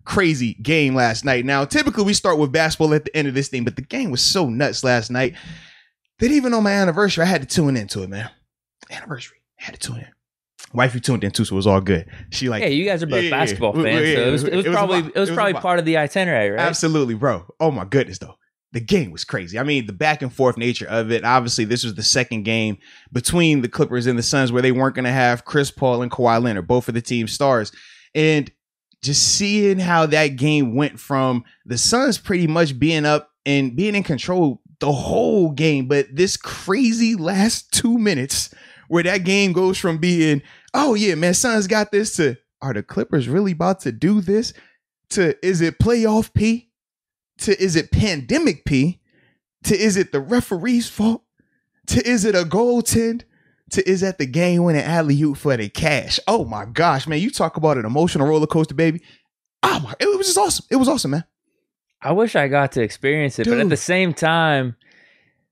crazy game last night. Now, typically we start with basketball at the end of this thing, but the game was so nuts last night that even on my anniversary, I had to tune into it, man. Anniversary, I had to tune in. Wifey tuned in too, so it was all good. She like, yeah, you guys are both basketball fans, so it was probably part of the itinerary, right? Absolutely, bro. Oh my goodness, though. The game was crazy. I mean, the back and forth nature of it. Obviously, this was the second game between the Clippers and the Suns where they weren't going to have Chris Paul and Kawhi Leonard, both of the team's stars. And just seeing how that game went from the Suns pretty much being up and being in control the whole game, but this crazy last 2 minutes where that game goes from being, oh yeah, man, Suns got this, to, are the Clippers really about to do this, to, is it playoff P, to, is it pandemic P, to, is it the referee's fault, to, is it a goaltend, to, is that the game winning alley-oop for the cash? Oh my gosh, man, you talk about an emotional roller coaster, baby. Oh my, it was just awesome. It was awesome, man. I wish I got to experience it, but at the same time,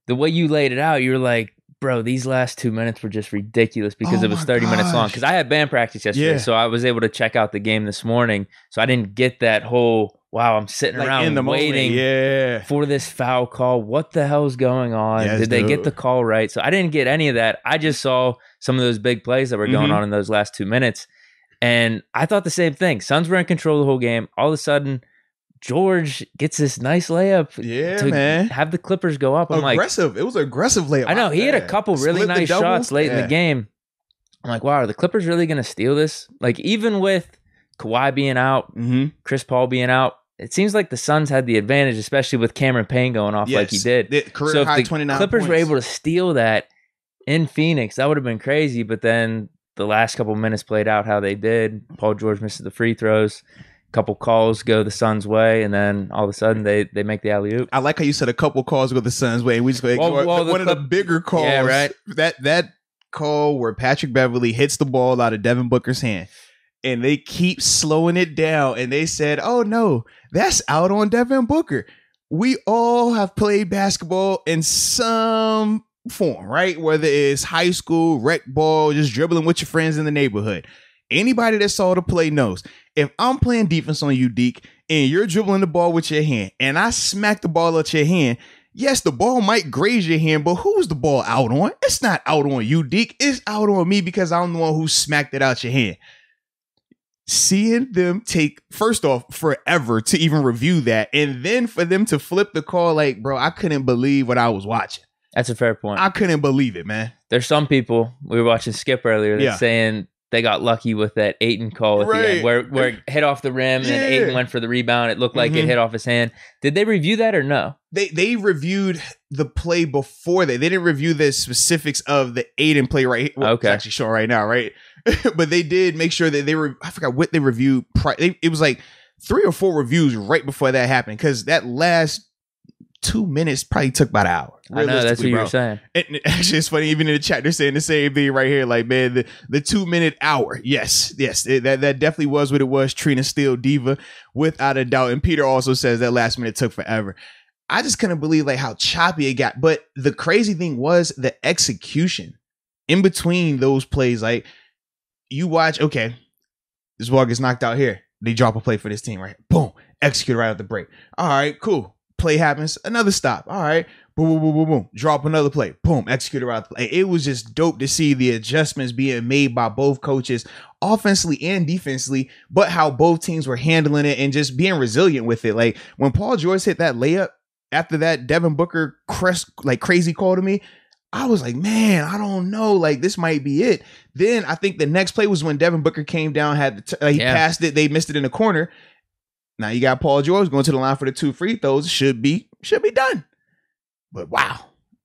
the way you laid it out, you were like, bro, these last 2 minutes were just ridiculous because it was 30 minutes long. Because I had band practice yesterday, so I was able to check out the game this morning. So I didn't get that whole, wow, I'm sitting like around in the waiting for this foul call. What the hell's going on? Did they get the call right? So I didn't get any of that. I just saw some of those big plays that were going on in those last 2 minutes. And I thought the same thing. Suns were in control the whole game. All of a sudden, George gets this nice layup to have the Clippers go up. I'm aggressive. It was an aggressive layup. I know. He had a couple really nice shots late in the game. I'm like, wow, are the Clippers really going to steal this? Like, even with Kawhi being out, Chris Paul being out, it seems like the Suns had the advantage, especially with Cameron Payne going off like he did. So if the 29 Clippers were able to steal that in Phoenix, that would have been crazy. But then the last couple minutes played out how they did. Paul George misses the free throws. Couple calls go the Suns' way, and then all of a sudden they make the alley-oop. I like how you said a couple calls go the Suns' way. We just one of the bigger calls. Yeah, right. That call where Patrick Beverley hits the ball out of Devin Booker's hand, and they keep slowing it down, and they said, "Oh no, that's out on Devin Booker." We all have played basketball in some form, right? Whether it's high school, rec ball, just dribbling with your friends in the neighborhood. Anybody that saw the play knows. If I'm playing defense on you, Deke, and you're dribbling the ball with your hand, and I smack the ball at your hand, yes, the ball might graze your hand, but who's the ball out on? It's not out on you, Deke. It's out on me because I'm the one who smacked it out your hand. Seeing them take, first off, forever to even review that, and then for them to flip the call, like, bro, I couldn't believe what I was watching. That's a fair point. I couldn't believe it, man. There's some people, we were watching Skip earlier, that's saying they got lucky with that Ayton call at the end, where it hit off the rim and Ayton went for the rebound. It looked like it hit off his hand. Did they review that or no? They reviewed the play before that. They didn't review the specifics of the Ayton play right. Well, it's actually showing right now, right? But they did make sure that they were. I forgot what they reviewed. It was like 3 or 4 reviews right before that happened, because that last 2 minutes probably took about an hour. I know, that's what you were saying. And actually, it's funny, even in the chat, they're saying the same thing right here. Like, man, the 2 minute hour. Yes, that definitely was what it was. Trina Steele diva, without a doubt. And Peter also says that last minute took forever. I just couldn't believe like how choppy it got. But the crazy thing was the execution in between those plays. Like, you watch, okay, this ball gets knocked out here. They drop a play for this team, right? Boom, execute right at the break. All right, cool. Play happens, another stop. All right, boom, boom, boom, boom, boom. Drop another play. Boom, execute around the play. It was just dope to see the adjustments being made by both coaches, offensively and defensively, but how both teams were handling it and just being resilient with it. Like when Paul George hit that layup after that Devin Booker crazy call to me, I was like, man, I don't know. Like, this might be it. Then I think the next play was when Devin Booker came down, he passed it, they missed it in the corner. Now you got Paul George going to the line for the 2 free throws. Should be done. But wow,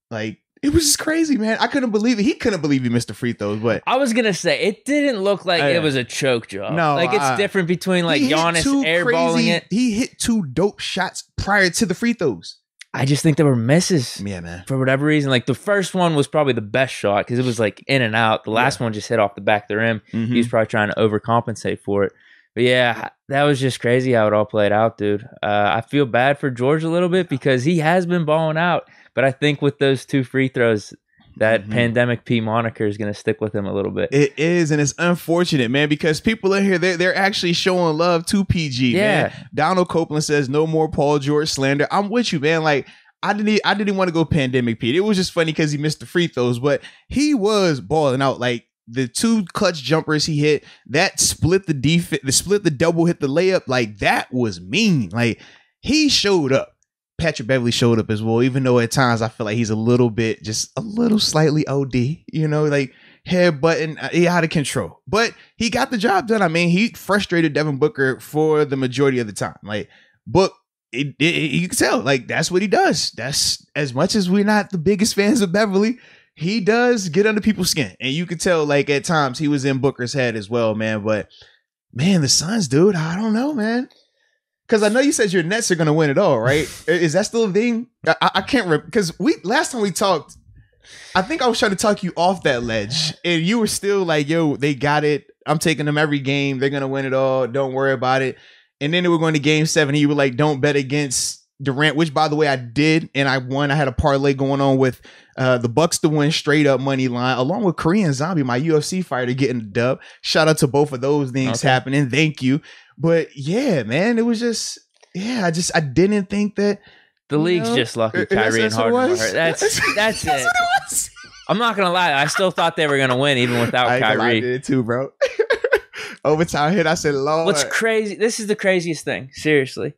like, it was just crazy, man. I couldn't believe it. He couldn't believe he missed the free throws. But I was gonna say it didn't look like it was a choke job. No, like it's different between like Giannis airballing it. He hit 2 dope shots prior to the free throws. I just think there were misses. Yeah, man. For whatever reason, like the first one was probably the best shot because it was like in and out. The last one just hit off the back of the rim. He was probably trying to overcompensate for it. But yeah, that was just crazy how it all played out, dude. I feel bad for George a little bit because he has been balling out. But I think with those 2 free throws, that Pandemic P moniker is going to stick with him a little bit. It is, and it's unfortunate, man, because people in here, they're actually showing love to PG, man. Donald Copeland says, no more Paul George slander. I'm with you, man. Like, I didn't want to go Pandemic Pete. It was just funny because he missed the free throws, but he was balling out. Like, the 2 clutch jumpers he hit, that split the defense, split the double, hit the layup. Like, that was mean. Like, he showed up. Patrick Beverley showed up as well, even though at times I feel like he's a little bit, just a little slightly OD, you know, like headbutting, he out of control. But he got the job done. I mean, he frustrated Devin Booker for the majority of the time. Like, Book, you can tell, like, that's what he does. That's, as much as we're not the biggest fans of Beverley, he does get under people's skin. And you could tell, like, at times he was in Booker's head as well, man. But, man, the Suns, dude, I don't know, man. Because I know you said your Nets are going to win it all, right? Is that still a thing? I can't remember. Because last time we talked, I think I was trying to talk you off that ledge. And you were still like, yo, they got it. I'm taking them every game. They're going to win it all. Don't worry about it. And then they were going to game 7. And you were like, don't bet against Durant, which, by the way, I did. And I won. I had a parlay going on with the Bucks to win straight up money line, along with Korean Zombie, my UFC fighter, getting the dub. Shout out to both of those things happening. Thank you. But yeah, man, it was just, I didn't think that the league's just lucky. Kyrie and Harden. That's it. That's what it was. I'm not gonna lie, I still thought they were gonna win even without Kyrie. I did too, bro. Overtime hit. I said, Lord. What's crazy? This is the craziest thing. Seriously,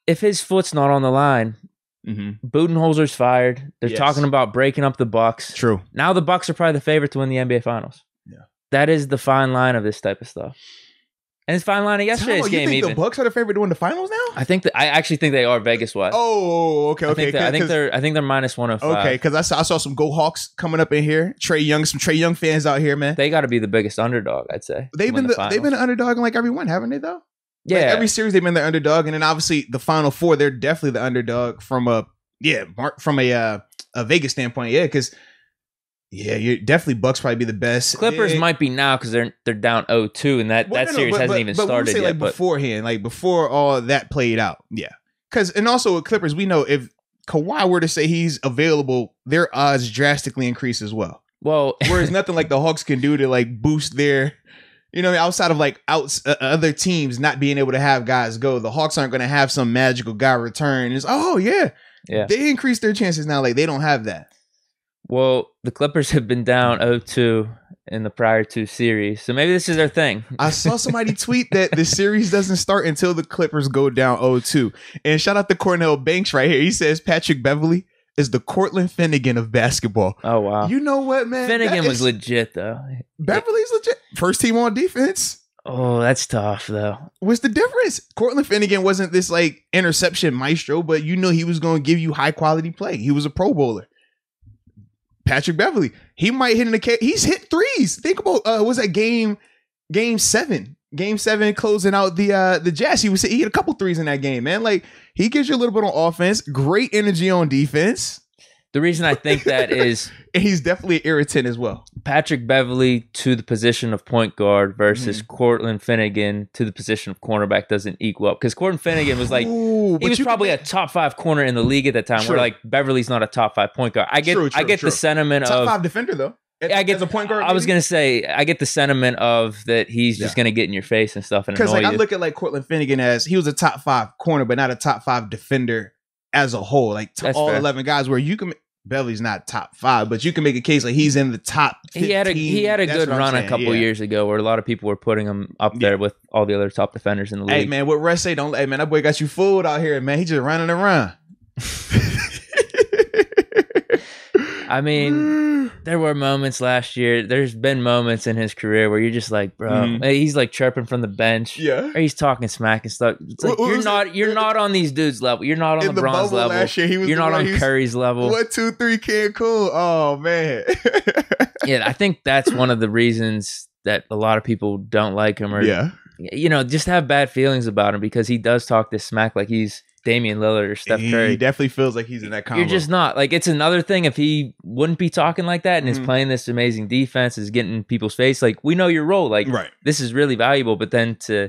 if his foot's not on the line, Budenholzer's fired. They're talking about breaking up the Bucks. True. Now the Bucks are probably the favorite to win the NBA Finals. Yeah, that is the fine line of this type of stuff. And it's fine line of yesterday's game. You think even the Bucks are the favorite to win the finals now? I actually think they are Vegas wise. Oh, okay. I think they're -105. Okay, because I saw some Go Hawks coming up in here. Some Trae Young fans out here, man. They got to be the biggest underdog, I'd say. They've been the underdog in like every one, haven't they? Though. Yeah, like every series they've been the underdog, and then obviously the Final Four, they're definitely the underdog from a Vegas standpoint. Yeah, because. Yeah, you're definitely Bucks probably be the best. Clippers might be now because they're down 0-2 and that series hasn't even started yet. Like beforehand, like before all that played out. Yeah, and also with Clippers, we know if Kawhi were to say he's available, their odds drastically increase as well. Well, whereas nothing like the Hawks can do to like boost their, outside of like other teams not being able to have guys go, the Hawks aren't going to have some magical guy return. It's they increase their chances now. Like they don't have that. Well, the Clippers have been down 0-2 in the prior 2 series, so maybe this is their thing. I saw somebody tweet that the series doesn't start until the Clippers go down 0-2. And shout out to Cornell Banks right here. He says Patrick Beverley is the Cortland Finnegan of basketball. Oh, wow. You know what, man? Finnegan was legit, though. Beverly's legit. First team on defense. Oh, that's tough, though. What's the difference? Cortland Finnegan wasn't this like interception maestro, but you know he was going to give you high quality play. He was a Pro Bowler. Patrick Beverley, he might hit in the case. He's hit threes. Think about was that game 7? Game 7 closing out the Jazz. He hit a couple threes in that game, man. Like he gives you a little bit on offense, great energy on defense. The reason I think that is and he's definitely an irritant as well. Patrick Beverley to the position of point guard versus Cortland Finnegan to the position of cornerback doesn't equal up. Because Cortland Finnegan was like, he was probably a top 5 corner in the league at that time. Where like Beverly's not a top 5 point guard. I get the sentiment top of 5 defender though. I get as a point guard. I was gonna say I get the sentiment of that he's just gonna get in your face and stuff and annoy you. I look at like Cortland Finnegan as he was a top 5 corner, but not a top 5 defender as a whole. Like all fair. 11 guys where you can. Beverly's not top 5, but you can make a case like he's in the top 15. He had a good run a couple years ago where a lot of people were putting him up there with all the other top defenders in the league. Hey man, what Russ say? Hey man, that boy got you fooled out here, man. He just running around. I mean, there were moments last year. There's been moments in his career where you're just like, bro, he's like chirping from the bench. Yeah. Or he's talking smack and stuff. It's like, you're not on these dudes' level. You're not on LeBron's level. Last year, you're not on Curry's level. 1, 2, 3 Cancun. Oh man. Yeah, I think that's one of the reasons that a lot of people don't like him or just have bad feelings about him because he does talk this smack like he's Damian Lillard or Steph Curry. He definitely feels like he's in that combo. You're just not. Like, it's another thing if he wouldn't be talking like that and is playing this amazing defense, is getting in people's face. Like, we know your role. Like, this is really valuable. But then to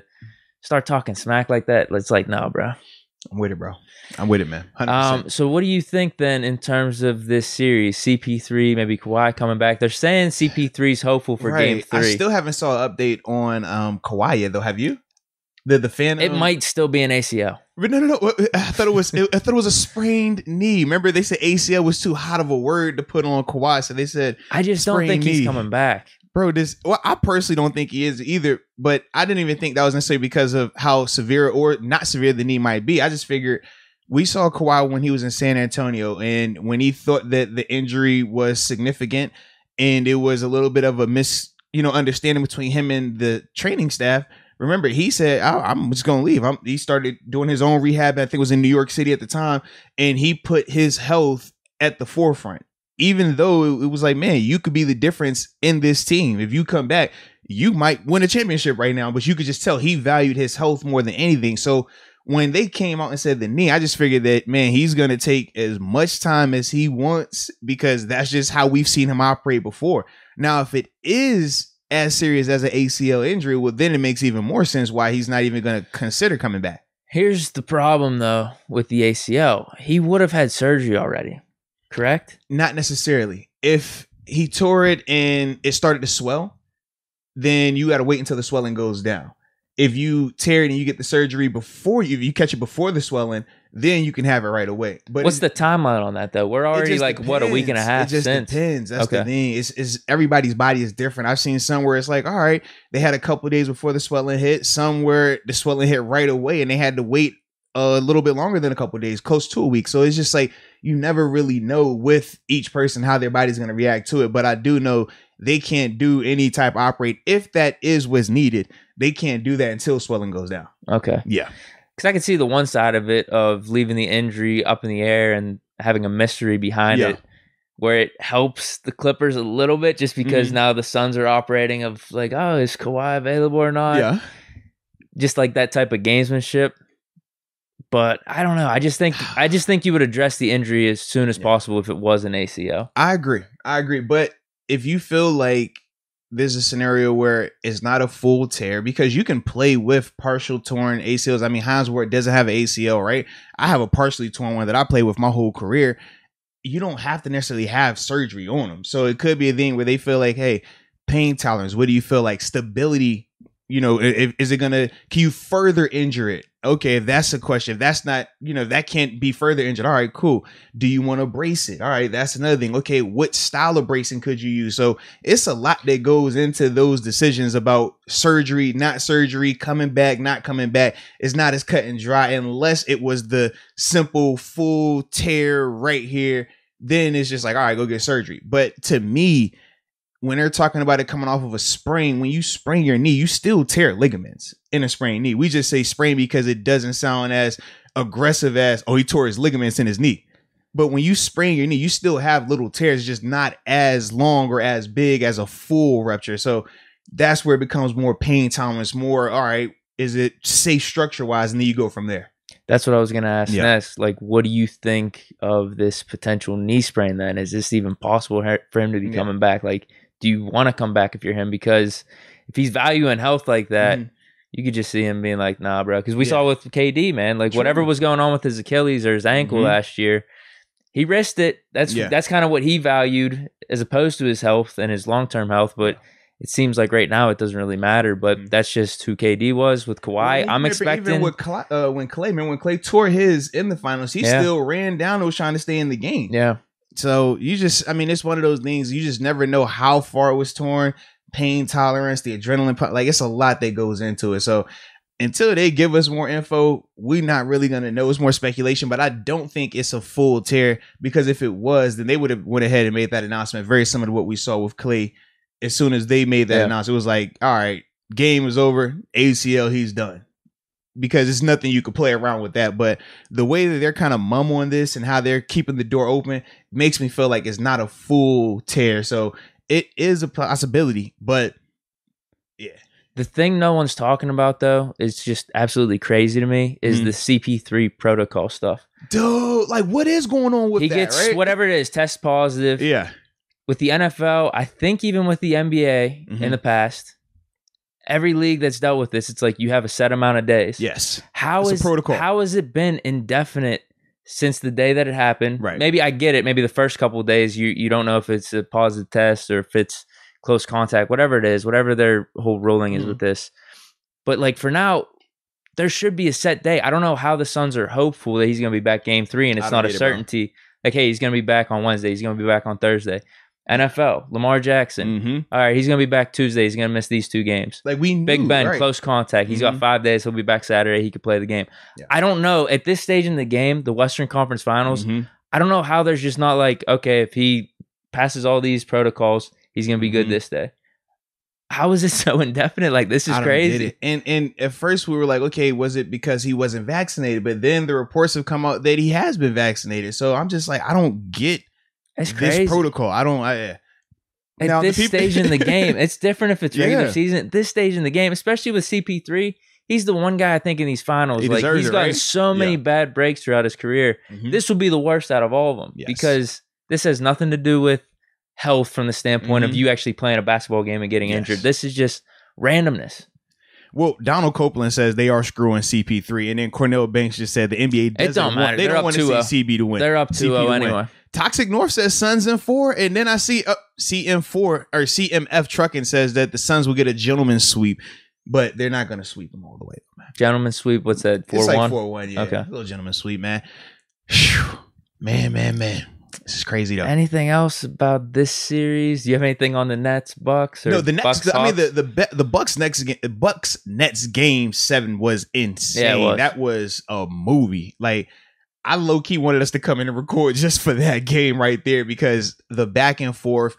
start talking smack like that, it's like, no, bro. I'm with it, bro. I'm with it, man. 100%. So what do you think then in terms of this series? CP3, maybe Kawhi coming back. They're saying CP3's hopeful for Game 3. I still haven't saw an update on Kawhi yet, though. Have you? The fan. It might still be an ACL. But no. I thought it was. I thought it was a sprained knee. Remember, they said ACL was too hot of a word to put on Kawhi, so they said. I just don't think he's coming back, bro. I personally don't think he is either. But I didn't even think that was necessarily because of how severe or not severe the knee might be. I just figured we saw Kawhi when he was in San Antonio, and when he thought that the injury was significant, and it was a little bit of a understanding between him and the training staff. Remember, he said, I'm just going to leave. He started doing his own rehab. I think it was in New York City at the time. And he put his health at the forefront, even though it was like, man, you could be the difference in this team. If you come back, you might win a championship right now. But you could just tell he valued his health more than anything. So when they came out and said the knee, I just figured that, man, he's going to take as much time as he wants because that's just how we've seen him operate before. Now, if it is as serious as an ACL injury, well, then it makes even more sense why he's not even going to consider coming back. Here's the problem, though, with the ACL. He would have had surgery already, correct? Not necessarily. If he tore it and it started to swell, then you got to wait until the swelling goes down. If you tear it and you get the surgery if you catch it before the swelling, then you can have it right away. But what's the timeline on that, though? We're already a week and a half since. It just depends. That's the thing. It's everybody's body is different. I've seen some where it's like, all right, they had a couple of days before the swelling hit. Some where the swelling hit right away and they had to wait a little bit longer than a couple of days, close to a week. So it's just like you never really know with each person how their body's going to react to it. But I do know they can't do any type of operate if that is what's needed. They can't do that until swelling goes down. Okay. Yeah. Because I can see the one side of it of leaving the injury up in the air and having a mystery behind it where it helps the Clippers a little bit just because now the Suns are operating of like, oh, is Kawhi available or not? Yeah. Just like that type of gamesmanship. But I don't know. I just think you would address the injury as soon as possible if it was an ACL. I agree. But if you feel like there's a scenario where it's not a full tear, because you can play with partial torn ACLs. I mean, Hines Ward doesn't have an ACL, right? I have a partially torn one that I played with my whole career. You don't have to necessarily have surgery on them. So it could be a thing where they feel like, hey, pain tolerance. What do you feel like? Stability. Is it can you further injure it? Okay, if that's a question. If that's not, that can't be further injured. All right, cool. Do you want to brace it? All right, that's another thing. Okay, what style of bracing could you use? So it's a lot that goes into those decisions about surgery, not surgery, coming back, not coming back. It's not as cut and dry unless it was the simple full tear right here. Then it's just like, all right, go get surgery. But to me, when they're talking about it coming off of a sprain, when you sprain your knee, you still tear ligaments in a sprained knee. We just say sprain because it doesn't sound as aggressive as, oh, he tore his ligaments in his knee. But when you sprain your knee, you still have little tears, just not as long or as big as a full rupture. So that's where it becomes more pain tolerance, more, all right, is it safe structure-wise? And then you go from there. That's what I was going to ask next. Like, what do you think of this potential knee sprain then? Is this even possible for him to be coming back? Like, do you want to come back if you're him? Because if he's valuing health like that, you could just see him being like, nah, bro. Because we saw with KD, man, like whatever was going on with his Achilles or his ankle last year, he risked it. That's kind of what he valued as opposed to his health and his long-term health. But it seems like right now it doesn't really matter. But that's just who KD was with Kawhi. I'm expecting when Clay tore his in the finals, he still ran down and was trying to stay in the game. Yeah. So it's one of those things, you just never know how far it was torn, pain tolerance, the adrenaline, like it's a lot that goes into it. So until they give us more info, we're not really going to know. It's more speculation, but I don't think it's a full tear, because if it was, then they would have went ahead and made that announcement, very similar to what we saw with Clay. As soon as they made that announcement, it was like, all right, game is over, ACL, he's done. Because it's nothing you could play around with that. But the way that they're kind of mum on this and how they're keeping the door open makes me feel like it's not a full tear. So it is a possibility, but yeah. The thing no one's talking about, though, is just absolutely crazy to me, is the CP3 protocol stuff. Dude, like what is going on with that? He gets whatever it is, test positive. Yeah. With the NFL, I think even with the NBA in the past, every league that's dealt with this, it's like you have a set amount of days. Yes. How is protocol? How has it been indefinite since the day that it happened? Right. Maybe I get it. Maybe the first couple of days you don't know if it's a positive test or if it's close contact, whatever it is, whatever their whole ruling is with this. But like for now, there should be a set day. I don't know how the Suns are hopeful that he's going to be back game 3 and it's not a certainty. Like, hey, he's going to be back on Wednesday. He's going to be back on Thursday. NFL, Lamar Jackson. All right, he's going to be back Tuesday. He's going to miss these 2 games. Like we knew, Big Ben, right. Close contact. He's got 5 days. He'll be back Saturday. He could play the game. Yeah. I don't know. At this stage in the game, the Western Conference Finals, I don't know how there's just not like, okay, if he passes all these protocols, he's going to be good this day. How is it so indefinite? Like, this is crazy. And at first we were like, okay, was it because he wasn't vaccinated? But then the reports have come out that he has been vaccinated. So I'm just like, I don't get this protocol. At this stage in the game, it's different if it's regular season. At this stage in the game, especially with CP3, he's the one guy I think in these finals. He's gotten so many bad breaks throughout his career. This will be the worst out of all of them because this has nothing to do with health from the standpoint of you actually playing a basketball game and getting injured. This is just randomness. Well, Donald Copeland says they are screwing CP3, and then Cornell Banks just said the NBA doesn't want, they don't want to see CB to win. They're up 2-0 anyway. Toxic North says Suns in 4, and then I see CM4 or CMF Trucking says that the Suns will get a gentleman's sweep, but they're not going to sweep them all the way. Man. Gentleman's sweep, what's that? 4-1? It's like 4-1, yeah. Okay. A little gentleman's sweep, man. Whew. Man. This is crazy though. Anything else about this series? Do you have anything on the Nets, Bucks, or no? The Nets. Bucks, I mean, the Bucks Nets game 7 was insane. Yeah, it was. That was a movie. Like I low key wanted us to come in and record just for that game right there because the back and forth,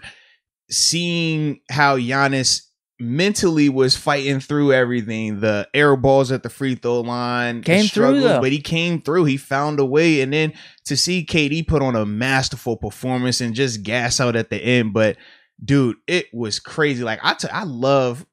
seeing how Giannis mentally was fighting through everything, the air balls at the free throw line, came through though. But he came through. He found a way, and then to see KD put on a masterful performance and just gas out at the end. But dude, it was crazy. Like I love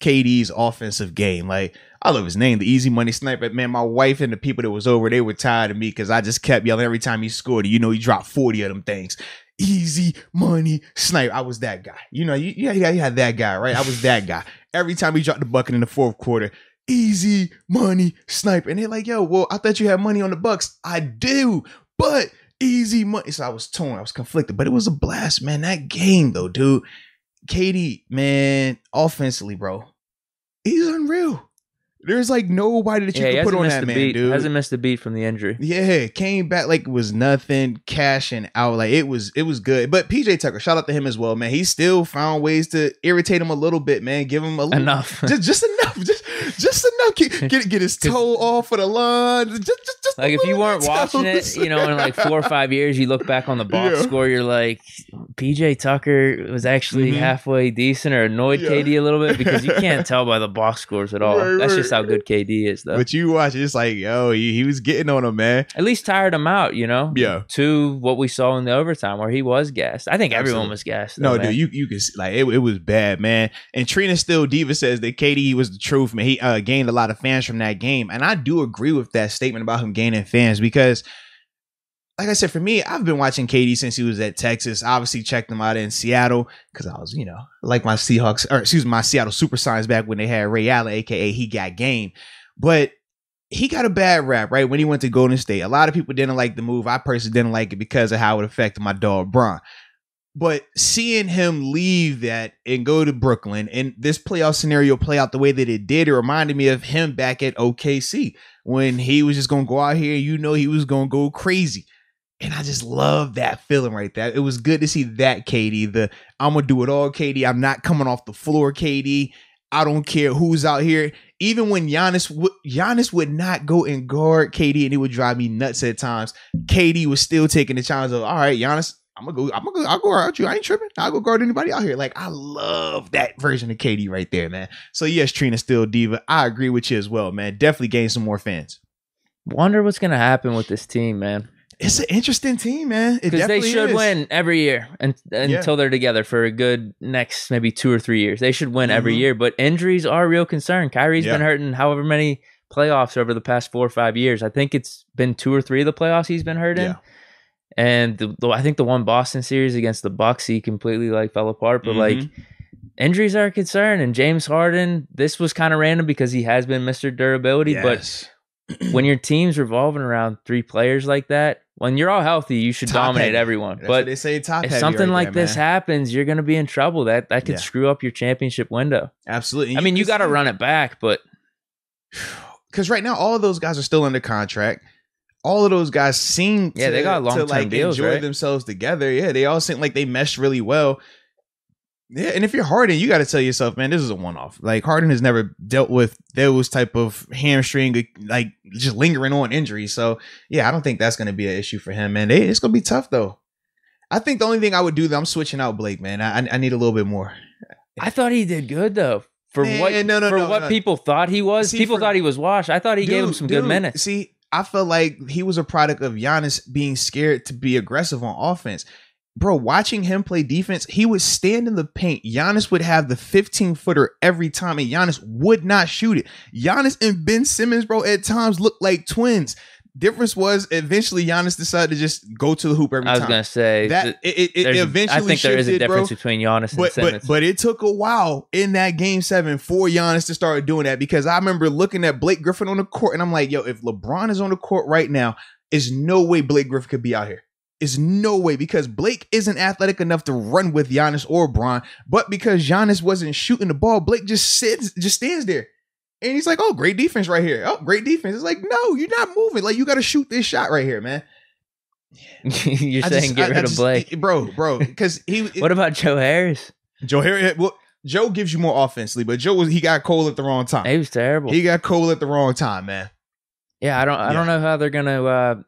KD's offensive game. Like I love his name, the Easy Money Sniper. Man, my wife and the people that was over, they were tired of me because I just kept yelling every time he scored. You know, he dropped 40 of them things. Easy Money Sniper. I was that guy. You know, you had that guy, right? I was that guy. Every time he dropped the bucket in the 4th quarter, Easy Money Sniper. And they're like, yo, well, I thought you had money on the Bucks. I do, but easy money. So I was torn. I was conflicted, but it was a blast, man. That game, though, dude. KD, man, offensively, bro, he's unreal. There's like nobody that you can put on that man, dude. Hasn't missed a beat from the injury. Yeah, came back like it was nothing, cashing out. Like it was good. But PJ Tucker, shout out to him as well, man. He still found ways to irritate him a little bit, man. Give him a little enough. just enough. Just enough. Get his toe off of the line. Just like if you weren't watching it, you know, in like 4 or 5 years, you look back on the box score, you're like, PJ Tucker was actually halfway decent or annoyed KD a little bit because you can't tell by the box scores at all. That's just how good KD is, though. But you watch it, it's like, yo, he was getting on him, man. At least tired him out, you know? Yeah. To what we saw in the overtime where he was gassed. I think everyone was gassed. Though, dude, you can like it was bad, man. And Trina Still Diva says that KD was the truth, man. He gained a lot of fans from that game. And I do agree with that statement about him gaining fans because like I said, for me, I've been watching KD since he was at Texas. Obviously, checked him out in Seattle because I was, you know, like my Seahawks, or excuse me, my Seattle Supersonics back when they had Ray Allen, aka He Got Game. But he got a bad rap, right? When he went to Golden State, a lot of people didn't like the move. I personally didn't like it because of how it affected my dog Bron. But seeing him leave that and go to Brooklyn and this playoff scenario play out the way that it did, it reminded me of him back at OKC when he was just going to go out here and you know he was going to go crazy. And I just love that feeling right there. It was good to see that KD, I'm going to do it all KD. I'm not coming off the floor KD. I don't care who's out here. Even when Giannis would not go and guard KD and it would drive me nuts at times, KD was still taking the challenge of, all right, Giannis, I'll go guard you. I ain't tripping. I'll go guard anybody out here. Like, I love that version of KD right there, man. So yes, Trina Still Diva, I agree with you as well, man. Definitely gain some more fans. Wonder what's going to happen with this team, man. It's an interesting team, man. Because they should win every year until they're together for a good next maybe 2 or 3 years. They should win every year, but injuries are a real concern. Kyrie's been hurting however many playoffs over the past 4 or 5 years. I think it's been 2 or 3 of the playoffs he's been hurt in. Yeah. And I think the one Boston series against the Bucks, he completely like fell apart. But like injuries are a concern. And James Harden, this was kind of random because he has been Mr. Durability. Yes. But when your team's revolving around 3 players like that, when you're all healthy, you should dominate everyone. That's but what they say, top if heavy something right like there, this man. happens, you're going to be in trouble. That could screw up your championship window. Absolutely. I mean, you got to run it back, but because right now all of those guys are still under contract. All of those guys seem they got long-term deals, enjoy right? themselves together. Yeah, they all seem like they mesh really well. Yeah, and if you're Harden, you got to tell yourself, man, this is a one-off. Like, Harden has never dealt with those type of hamstring, like just lingering on injuries. So yeah, I don't think that's going to be an issue for him, man. It's going to be tough though. I think the only thing I would do, I'm switching out Blake, man. I need a little bit more. I thought he did good though. For what people thought he was. People thought he was washed. I thought he gave him some good minutes. See, I felt like he was a product of Giannis being scared to be aggressive on offense. Bro, watching him play defense, he would stand in the paint. Giannis would have the 15-footer every time, and Giannis would not shoot it. Giannis and Ben Simmons, bro, at times looked like twins. Difference was eventually Giannis decided to just go to the hoop every time. I was gonna say that it eventually. I think there is a difference between Giannis and Simmons. But it took a while in that Game 7 for Giannis to start doing that, because I remember looking at Blake Griffin on the court and I'm like, yo, if LeBron is on the court right now, there's no way Blake Griffin could be out here. Is no way, because Blake isn't athletic enough to run with Giannis or Bron, but because Giannis wasn't shooting the ball, Blake just stands there. And he's like, oh, great defense right here. Oh, great defense. It's like, no, you're not moving. Like, you got to shoot this shot right here, man. You're saying get rid of Blake. Bro, because he... What about Joe Harris? Joe Harris, well, Joe gives you more offensively, but he got Cole at the wrong time. He was terrible. He got Cole at the wrong time, man. Yeah, I don't know how they're going to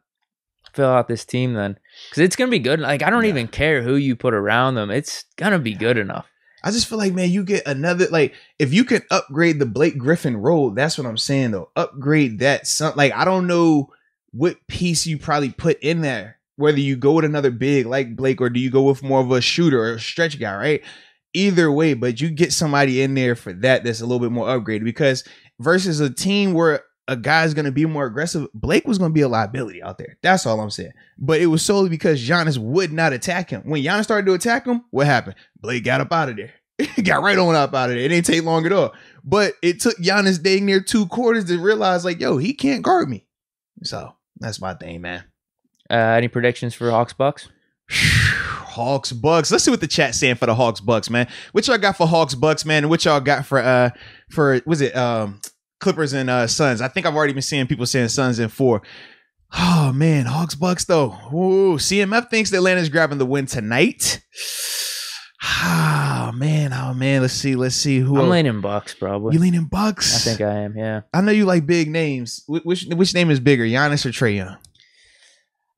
fill out this team then. Because it's going to be good. Like, I don't even care who you put around them. It's going to be good enough. I just feel like, man, you get another, like, if you can upgrade the Blake Griffin role, that's what I'm saying, though. Upgrade that. Like, I don't know what piece you probably put in there, whether you go with another big like Blake or do you go with more of a shooter or a stretch guy, right? Either way, but you get somebody in there for that's a little bit more upgraded, because versus a team where a guy's going to be more aggressive, Blake was going to be a liability out there. That's all I'm saying. But it was solely because Giannis would not attack him. When Giannis started to attack him, what happened? Blake got up out of there. He got right on up out of there. It didn't take long at all. But it took Giannis dang near 2 quarters to realize, like, yo, he can't guard me. So that's my thing, man. Any predictions for Hawks Bucks? Hawks Bucks. Let's see what the chat's saying for the Hawks Bucks, man. What y'all got for Hawks Bucks, man? And what y'all got for was it Clippers and Suns? I think I've already been seeing people saying Suns in 4. Oh man, Hawks Bucks though. Ooh, CMF thinks that Atlanta's grabbing the win tonight. Oh man. Let's see who. I'm leaning Bucks probably. You leaning Bucks? I think I am. Yeah. I know you like big names. Which name is bigger, Giannis or Trae Young?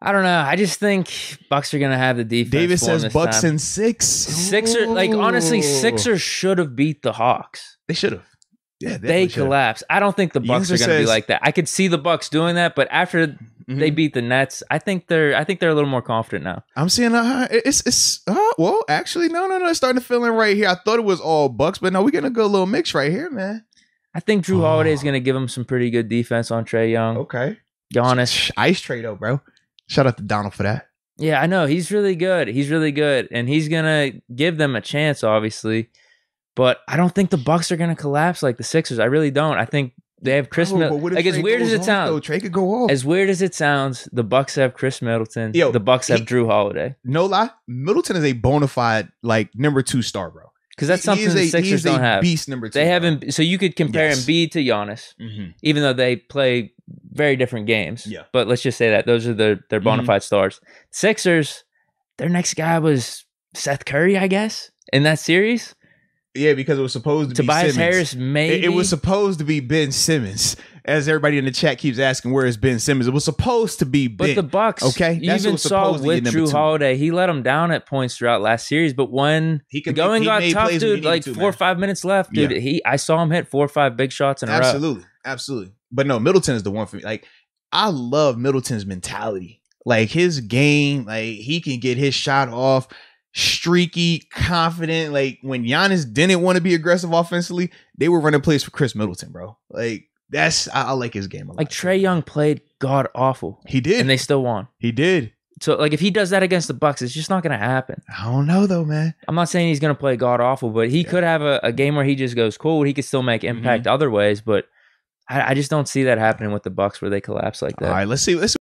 I don't know. I just think Bucks are gonna have the defense. David says Bucks time. in 6. Sixers, like honestly, Sixers should have beat the Hawks. They should have. Yeah, they collapsed. I don't think the Bucks are going to be like that. I could see the Bucks doing that, but after they beat the Nets, I think they're a little more confident now. I'm seeing well, actually, no, it's starting to fill in right here. I thought it was all Bucks, but no, we're getting a good little mix right here, man. I think Drew Holiday is going to give him some pretty good defense on Trae Young. Okay, Giannis, ice Trae though, bro. Shout out to Donald for that. Yeah, I know he's really good. And he's going to give them a chance, obviously. But I don't think the Bucks are going to collapse like the Sixers. I really don't. I think they have Chris Middleton. Like, as weird as it sounds, Trae could go off. As weird as it sounds, the Bucks have Chris Middleton. The Bucks have Drew Holiday. No lie, Middleton is a bona fide like number 2 star, bro. Because that's something the Sixers don't have. Beast number 2. They haven't. So you could compare Embiid to Giannis, even though they play very different games. Yeah. But let's just say that those are their bona fide stars. Sixers, their next guy was Seth Curry, I guess, in that series. Yeah, because it was supposed to be Tobias Simmons. Harris, maybe. It was supposed to be Ben Simmons. As everybody in the chat keeps asking, where is Ben Simmons? It was supposed to be Ben. But the Bucks, okay, you even saw with Drew Holiday, he let him down at points throughout last series. But when the going got tough, dude, like 4 or 5 minutes left, dude, I saw him hit 4 or 5 big shots in a row. Absolutely. But no, Middleton is the one for me. Like, I love Middleton's mentality. Like, his game, like, he can get his shot off. Streaky, confident. Like, when Giannis didn't want to be aggressive offensively, they were running plays for Chris Middleton, bro. Like, I like his game a lot. Like, Trae Young played god awful. He did. And they still won. He did. So like if he does that against the Bucks, it's just not going to happen. I don't know though, man. I'm not saying he's going to play god awful, but he could have a game where he just goes cool. He could still make impact other ways, but I just don't see that happening with the Bucks where they collapse like that. All right, let's see.